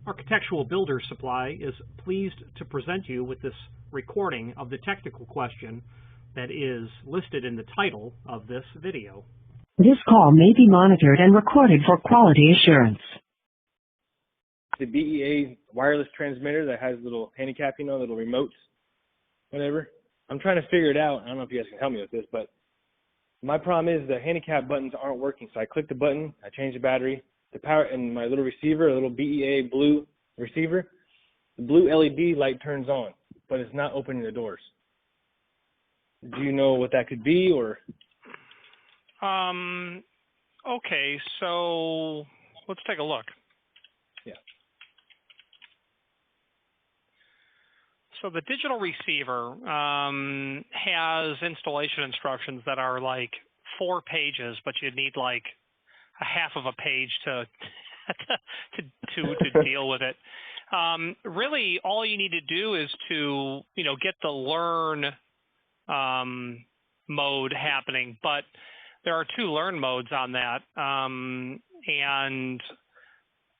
Architectural Builder Supply is pleased to present you with this recording of the technical question that is listed in the title of this video. This call may be monitored and recorded for quality assurance. The BEA wireless transmitter that has little handicap, little remotes, whatever. I'm trying to figure it out. I don't know if you guys can help me with this, but my problem is the handicap buttons aren't working. So I click the button, I change the battery, the power, and my little receiver, a little BEA blue receiver, the blue LED light turns on, but it's not opening the doors. Do you know what that could be, or? Okay, so let's take a look. Yeah. So the digital receiver has installation instructions that are like 4 pages, but you need like a half of a page to to deal with it. Really, all you need to do is to get the learn mode happening, but there are 2 learn modes on that, and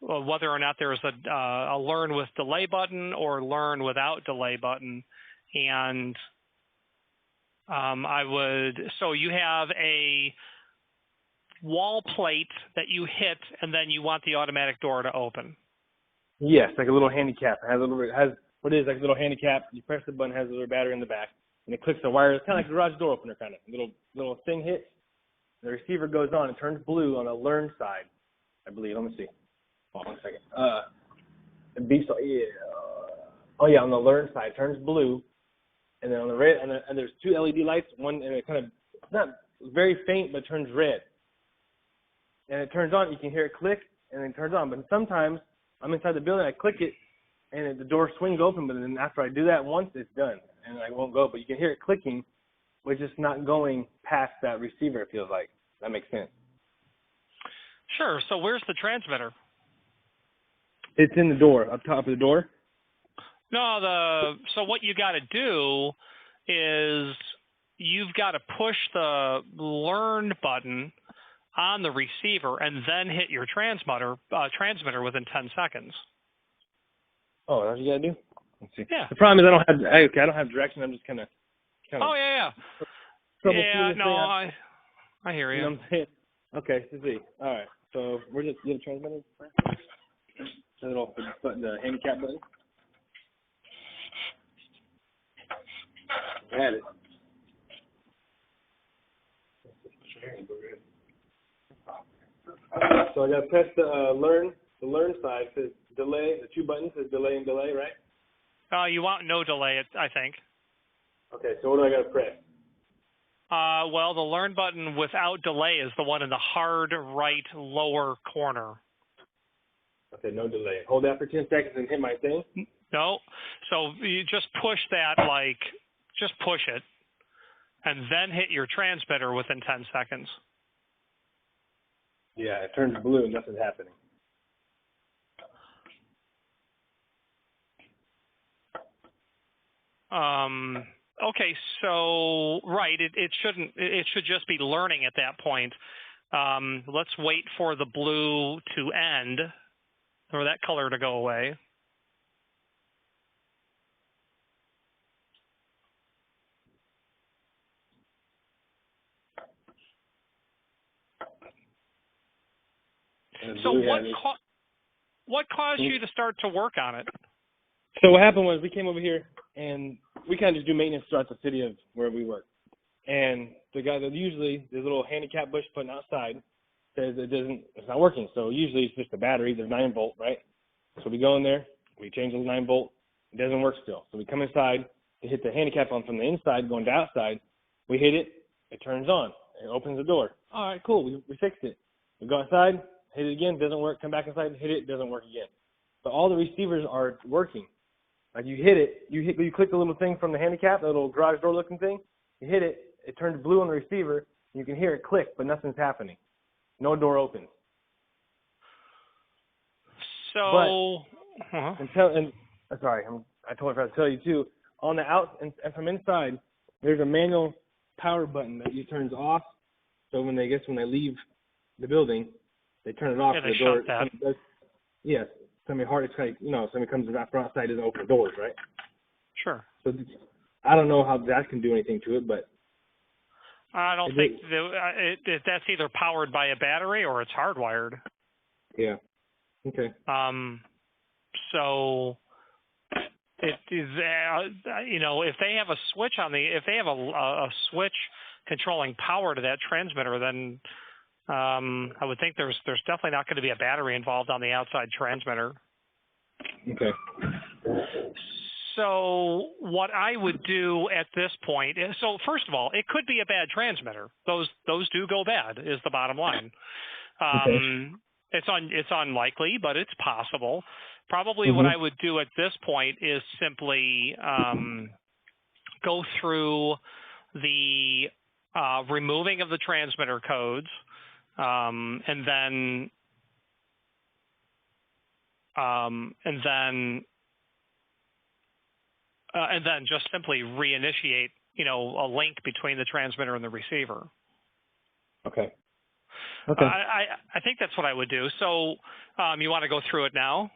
whether or not there's a learn with delay button or learn without delay button. And so you have a wall plate that you hit, and then you want the automatic door to open. Yes, like a little handicap. It has like a little handicap. You press the button, it has a little battery in the back, and it clicks the wire. It's kind of like a garage door opener, kind of little thing hits. The receiver goes on and turns blue on the learn side, I believe. Let me see. Hold on 1 second. On the learn side, it turns blue, and then on the red, and there's 2 LED lights. One, and it kind of, it's not very faint, but turns red. And it turns on. You can hear it click, and then it turns on. But sometimes I'm inside the building, I click it, and the door swings open. But then after I do that once, it's done, and I won't go. But you can hear it clicking, but it's just not going past that receiver. It feels like that makes sense. Sure. So where's the transmitter? It's in the door, up top of the door. No, so what you got to do is you've got to push the learn button on the receiver and then hit your transmitter within 10 seconds. Oh, that's what you got to do? Let's see. Yeah. The problem is I don't have direction. I'm just kind of. Oh, yeah. Yeah, no, I hear you. You know what I'm saying? Okay, let's see. All right. So where's the transmitter? The little button, the handicap button. I had it. So I got to press the learn side. It says delay. The 2 buttons says delay and delay, right? You want no delay, I think. Okay. So what do I got to press? Well, the learn button without delay is the one in the hard right lower corner. Okay, no delay. Hold that for 10 seconds and hit my thing? No. So you just push that, just push it, and then hit your transmitter within 10 seconds. Yeah, it turns blue and nothing's happening. Okay, so right, it should just be learning at that point. Let's wait for the blue to end, or that color to go away. So what caused you to start to work on it? So what happened was we came over here and we kind of just do maintenance throughout the city of where we work. And the guy that usually the little handicap bush putting outside says it's not working. So usually it's just the battery. There's 9-volt, right? So we go in there, we change those 9-volt. It doesn't work still. So we come inside to hit the handicap on from the inside going to outside. We hit it. It turns on. It opens the door. All right, cool. We fixed it. We go outside, hit it again. Doesn't work. Come back inside, hit it. Doesn't work again. But all the receivers are working. Like you hit it. You click the little thing from the handicap, the little garage door looking thing. You hit it. It turns blue on the receiver. You can hear it click, but nothing's happening. No door opens. So, I totally forgot to tell you too. On the out and from inside, there's a manual power button that turns off. So when they leave the building, they turn it off. Yeah, they the door. shut that. Yes. somebody hard, it's like, somebody comes from outside, doesn't open the doors, right? Sure. So I don't know how that can do anything to it, but I don't think that's either powered by a battery or it's hardwired. Yeah. Okay. So it is, if they have a switch if they have a switch controlling power to that transmitter, then I would think there's definitely not going to be a battery involved on the outside transmitter. Okay. So what I would do at this point is, so first of all, it could be a bad transmitter. Those do go bad, is the bottom line. Okay. It's unlikely, but it's possible. Probably what I would do at this point is simply go through the removing of the transmitter codes, and then just simply reinitiate, a link between the transmitter and the receiver. Okay. Okay. I think that's what I would do. So you want to go through it now?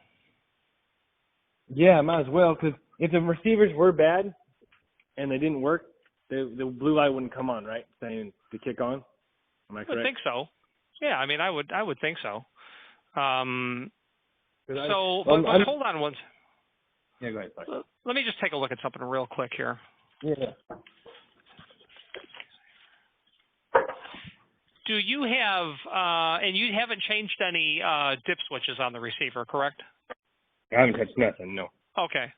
Yeah, might as well, because if the receivers were bad and they didn't work, the blue light wouldn't come on, right? Saying to kick on. Am I correct? I think so. Yeah, I mean, I would think so. But hold on one. Yeah, go ahead. Sorry. Let me just take a look at something real quick here. Yeah. Do you have, and you haven't changed any dip switches on the receiver, correct? I haven't touched nothing, no. Okay.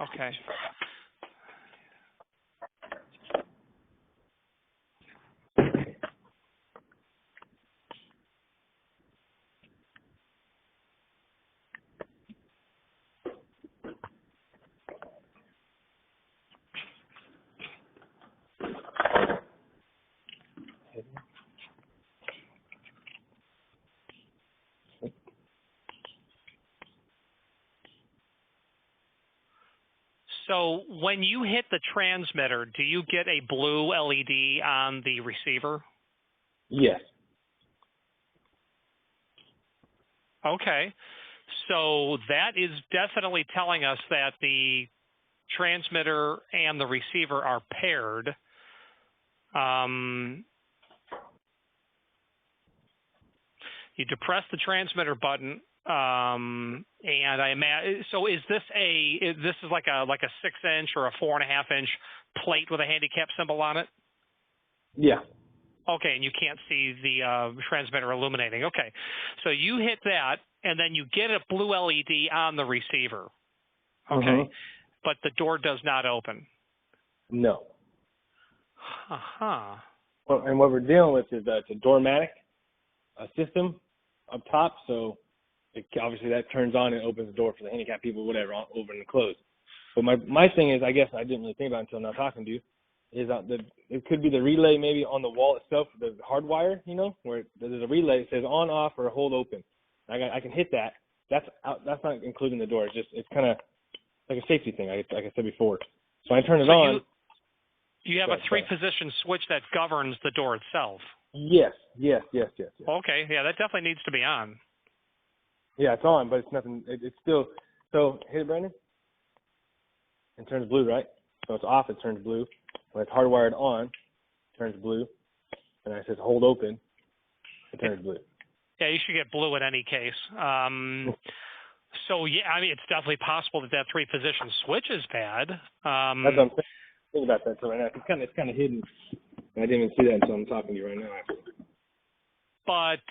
Okay. So when you hit the transmitter, do you get a blue LED on the receiver? Yes. Okay. So that is definitely telling us that the transmitter and the receiver are paired. You depress the transmitter button, and I imagine. So is this this is like a 6-inch or a 4.5-inch plate with a handicap symbol on it? Yeah. Okay, and you can't see the transmitter illuminating. Okay, so you hit that, and then you get a blue LED on the receiver. Okay, but the door does not open. No. Uh-huh. Well, and what we're dealing with is it's a Doormatic system up top, so obviously that turns on and opens the door for the handicapped people, whatever, open and close. But my thing is, I guess I didn't really think about it until now talking to you, is that it could be the relay maybe on the wall itself, the hardwire, where there's a relay that says on, off, or hold open. I can hit that. That's not including the door. It's kind of like a safety thing, like I said before. So I turn it on. You have a 3-position switch that governs the door itself. Yes. Okay, yeah, that definitely needs to be on. Yeah, it's on, but it's nothing. It's still. So hit it, Brandon. It turns blue, right? So it's off. It turns blue. When it's hardwired on, it turns blue. And it says hold open. It turns blue. Yeah, you should get blue in any case. So yeah, I mean, it's definitely possible that 3-position switch is bad. That's what I'm thinking about that. So right now, it's kind of hidden. I didn't even see that until I'm talking to you right now. But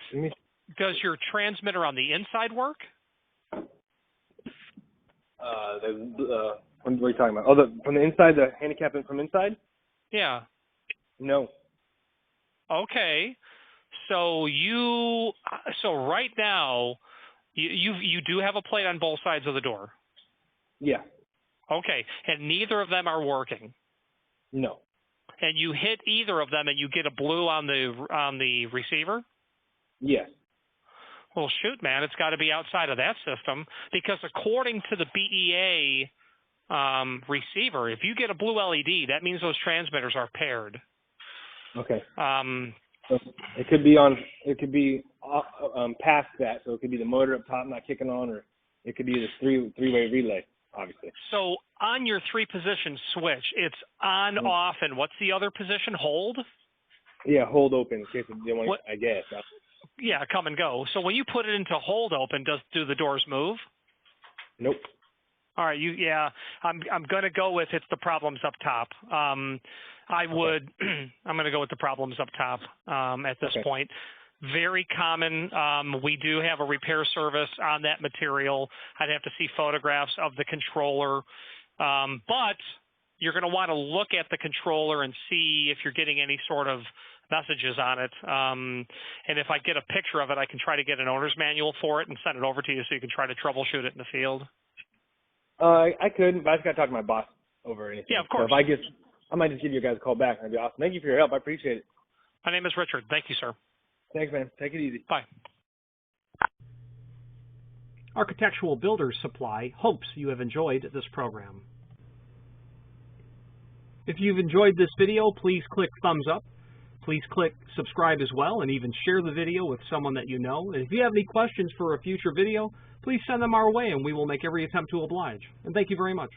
does your transmitter on the inside work? What are you talking about? Oh, from the inside, the handicap from inside? Yeah. No. Okay. So right now, you do have a plate on both sides of the door. Yeah. Okay, and neither of them are working. No. And you hit either of them, and you get a blue on the receiver. Yes. Well, shoot, man, it's got to be outside of that system because according to the BEA receiver, if you get a blue LED, that means those transmitters are paired. Okay. So it could be on. It could be past that. So it could be the motor up top not kicking on, or it could be this three-way relay, obviously. So on your 3-position switch, it's on, off, and what's the other position? Hold? Yeah, hold open in case they want. I guess. Yeah, come and go. So when you put it into hold open, do the doors move? Nope. All right, I'm going to go with it's the problems up top. I'm going to go with the problems up top at this point. Very common. We do have a repair service on that material. I'd have to see photographs of the controller, but you're going to want to look at the controller and see if you're getting any sort of messages on it. And if I get a picture of it, I can try to get an owner's manual for it and send it over to you so you can try to troubleshoot it in the field. I could, but I just got to talk to my boss over anything. Yeah, of course. So I might just give you guys a call back. That'd be awesome. Thank you for your help. I appreciate it. My name is Richard. Thank you, sir. Thanks, man. Take it easy. Bye. Architectural Builders Supply hopes you have enjoyed this program. If you've enjoyed this video, please click thumbs up. Please click subscribe as well, and even share the video with someone that you know. And if you have any questions for a future video, please send them our way, and we will make every attempt to oblige. And thank you very much.